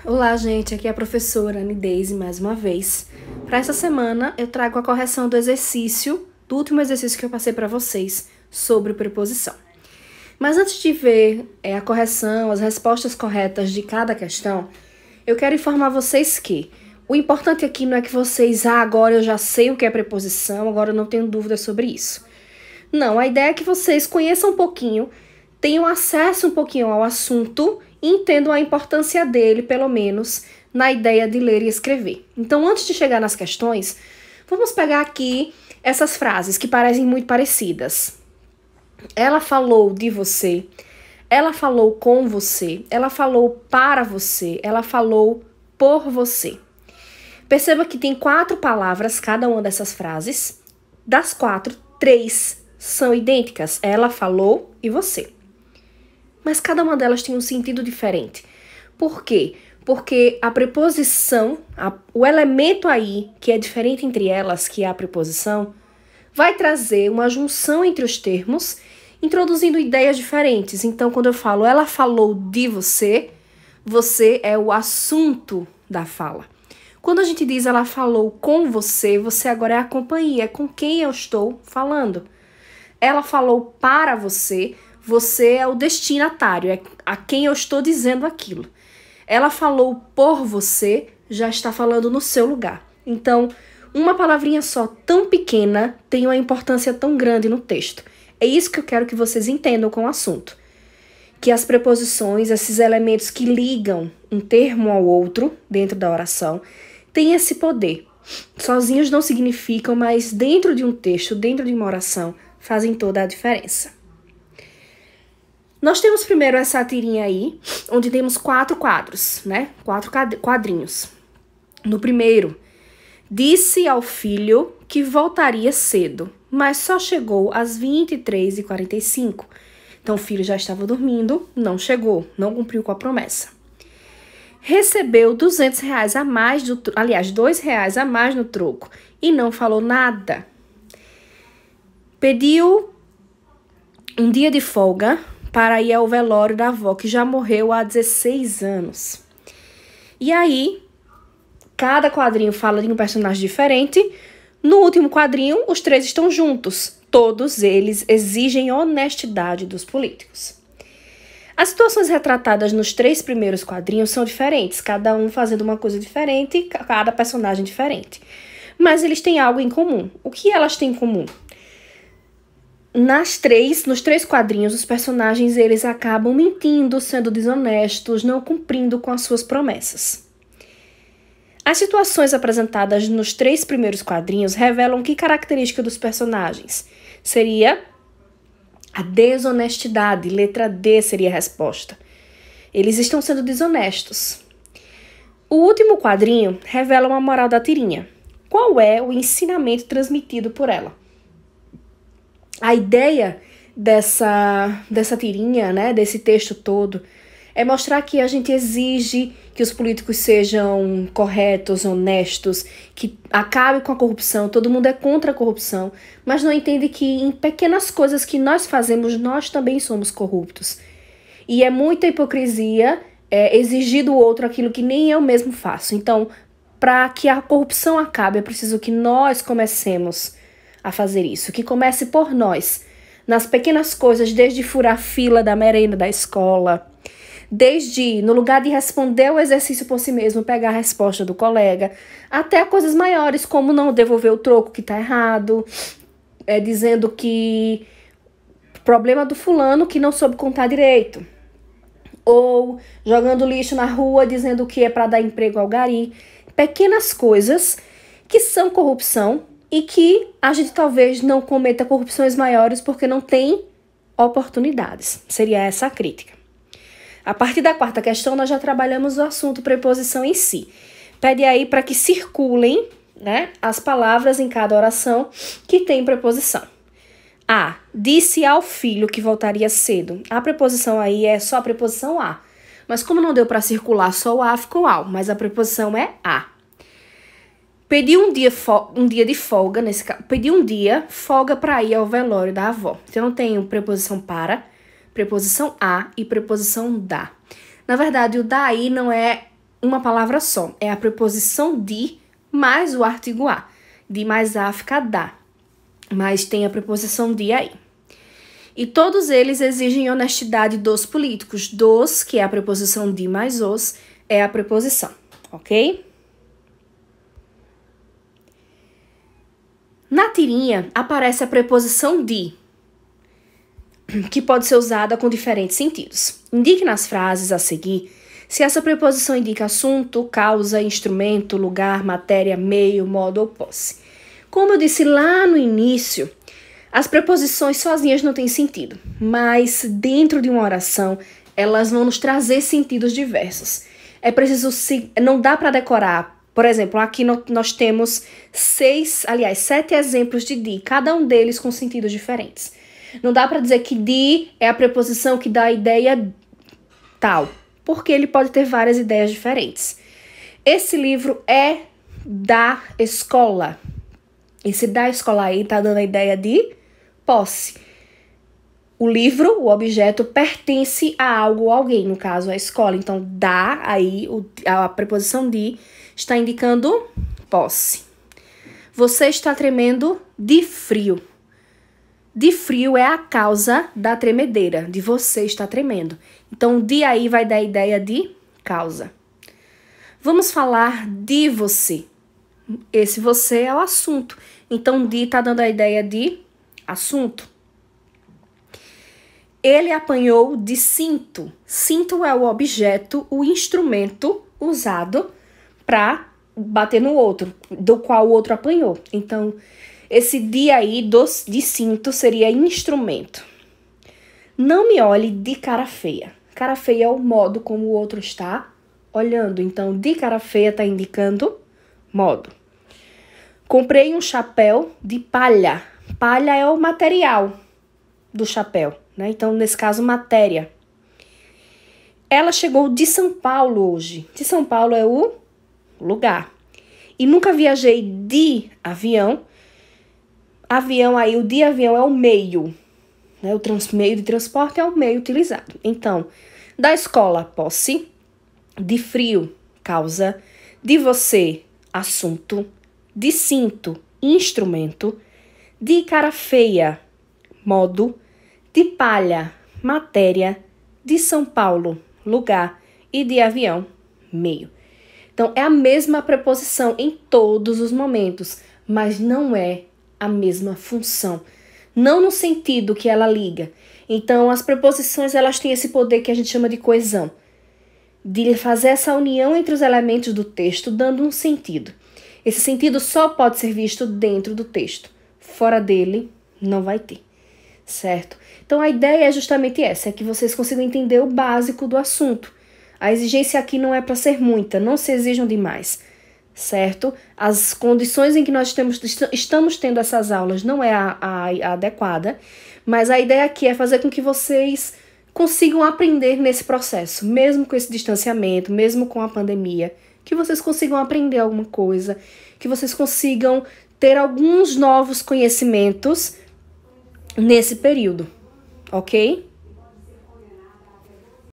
Olá, gente, aqui é a professora Anideise mais uma vez. Para essa semana, eu trago a correção do último exercício que eu passei para vocês sobre preposição. Mas antes de ver a correção, as respostas corretas de cada questão, eu quero informar vocês que o importante aqui não é que vocês, agora eu já sei o que é preposição, agora eu não tenho dúvidas sobre isso. Não, a ideia é que vocês conheçam um pouquinho, tenham acesso um pouquinho ao assunto e entendam a importância dele, pelo menos, na ideia de ler e escrever. Então, antes de chegar nas questões, vamos pegar aqui essas frases que parecem muito parecidas. Ela falou de você, ela falou com você, ela falou para você, ela falou por você. Perceba que tem 4 palavras, cada uma dessas frases. Das 4, 3 são idênticas. Ela falou e você. Mas cada uma delas tem um sentido diferente. Por quê? Porque a preposição, o elemento aí que é diferente entre elas, que é a preposição, vai trazer uma junção entre os termos, introduzindo ideias diferentes. Então, quando eu falo ela falou de você, você é o assunto da fala. Quando a gente diz ela falou com você, você agora é a companhia, é com quem eu estou falando. Ela falou para você, você é o destinatário, é a quem eu estou dizendo aquilo. Ela falou por você, já está falando no seu lugar. Então, uma palavrinha só tão pequena tem uma importância tão grande no texto. É isso que eu quero que vocês entendam com o assunto. Que as preposições, esses elementos que ligam um termo ao outro dentro da oração, têm esse poder. Sozinhos não significam, mas dentro de um texto, dentro de uma oração, fazem toda a diferença. Nós temos primeiro essa tirinha aí, onde temos 4 quadros, né? 4 quadrinhos. No primeiro, disse ao filho que voltaria cedo, mas só chegou às 23h45. Então o filho já estava dormindo, não chegou, não cumpriu com a promessa. Recebeu R$200 a mais, R$2 a mais no troco e não falou nada. Pediu um dia de folga para ir ao velório da avó, que já morreu há 16 anos. E aí, cada quadrinho fala de um personagem diferente. No último quadrinho, os 3 estão juntos. Todos eles exigem honestidade dos políticos. As situações retratadas nos 3 primeiros quadrinhos são diferentes, cada um fazendo uma coisa diferente, cada personagem diferente. Mas eles têm algo em comum. O que elas têm em comum? Nos 3 quadrinhos, os personagens eles acabam mentindo, sendo desonestos, não cumprindo com as suas promessas. As situações apresentadas nos 3 primeiros quadrinhos revelam que característica dos personagens seria a desonestidade, letra D seria a resposta. Eles estão sendo desonestos. O último quadrinho revela uma moral da tirinha. Qual é o ensinamento transmitido por ela? A ideia dessa tirinha, né, desse texto todo, é mostrar que a gente exige que os políticos sejam corretos, honestos, que acabe com a corrupção. Todo mundo é contra a corrupção, mas não entende que em pequenas coisas que nós fazemos, nós também somos corruptos. E é muita hipocrisia exigir do outro aquilo que nem eu mesmo faço. Então, para que a corrupção acabe, é preciso que nós comecemos a fazer isso, que comece por nós, nas pequenas coisas, desde furar a fila da merenda da escola, desde, no lugar de responder o exercício por si mesmo, pegar a resposta do colega, até coisas maiores, como não devolver o troco que está errado, dizendo que problema do fulano que não soube contar direito, ou jogando lixo na rua, dizendo que é para dar emprego ao gari. Pequenas coisas que são corrupção, e que a gente talvez não cometa corrupções maiores porque não tem oportunidades. Seria essa a crítica. A partir da 4ª questão, nós já trabalhamos o assunto preposição em si. Pede aí para que circulem, né, as palavras em cada oração que tem preposição. A. Disse ao filho que voltaria cedo. A preposição aí é só a preposição a. Mas como não deu para circular só o a, ficou ao. Mas a preposição é a. Pedi um dia de folga, nesse caso. Pedi um dia folga para ir ao velório da avó. Então, eu tenho preposição para, preposição a e preposição da. Na verdade, o daí não é uma palavra só. É a preposição de mais o artigo a. De mais a fica dá. Mas tem a preposição de aí. E todos eles exigem honestidade dos políticos. Dos, que é a preposição de mais os, é a preposição. Ok? Na tirinha aparece a preposição de, que pode ser usada com diferentes sentidos. Indique nas frases a seguir se essa preposição indica assunto, causa, instrumento, lugar, matéria, meio, modo ou posse. Como eu disse lá no início, as preposições sozinhas não têm sentido, mas dentro de uma oração elas vão nos trazer sentidos diversos. É preciso, não dá para decorar. Por exemplo, aqui nós temos 7 exemplos de, cada um deles com sentidos diferentes. Não dá para dizer que de é a preposição que dá a ideia tal, porque ele pode ter várias ideias diferentes. Esse livro é da escola. Esse da escola aí tá dando a ideia de posse. O livro, o objeto, pertence a algo ou alguém, no caso a escola. Então, da aí, a preposição de está indicando posse. Você está tremendo de frio. De frio é a causa da tremedeira, de você estar tremendo. Então, de aí vai dar a ideia de causa. Vamos falar de você. Esse você é o assunto. Então, de está dando a ideia de assunto. Ele apanhou de cinto. Cinto é o objeto, o instrumento usado para bater no outro, do qual o outro apanhou. Então, esse de aí de cinto seria instrumento. Não me olhe de cara feia. Cara feia é o modo como o outro está olhando. Então, de cara feia está indicando modo. Comprei um chapéu de palha. Palha é o material do chapéu, né? Então, nesse caso, matéria. Ela chegou de São Paulo hoje. De São Paulo é o lugar. E nunca viajei de avião. Avião aí, o de avião é o meio. Né? O meio de transporte é o meio utilizado. Então, da escola, posse. De frio, causa. De você, assunto. De cinto, instrumento. De cara feia, modo. De palha, matéria. De São Paulo, lugar. E de avião, meio. Então, é a mesma preposição em todos os momentos, mas não é a mesma função. Não no sentido que ela liga. Então, as preposições, elas têm esse poder que a gente chama de coesão. De fazer essa união entre os elementos do texto, dando um sentido. Esse sentido só pode ser visto dentro do texto. Fora dele, não vai ter. Certo? Então, a ideia é justamente essa, é que vocês consigam entender o básico do assunto. A exigência aqui não é para ser muita, não se exijam demais, certo? As condições em que nós estamos tendo essas aulas não é a adequada, mas a ideia aqui é fazer com que vocês consigam aprender nesse processo, mesmo com esse distanciamento, mesmo com a pandemia, que vocês consigam aprender alguma coisa, que vocês consigam ter alguns novos conhecimentos nesse período, ok?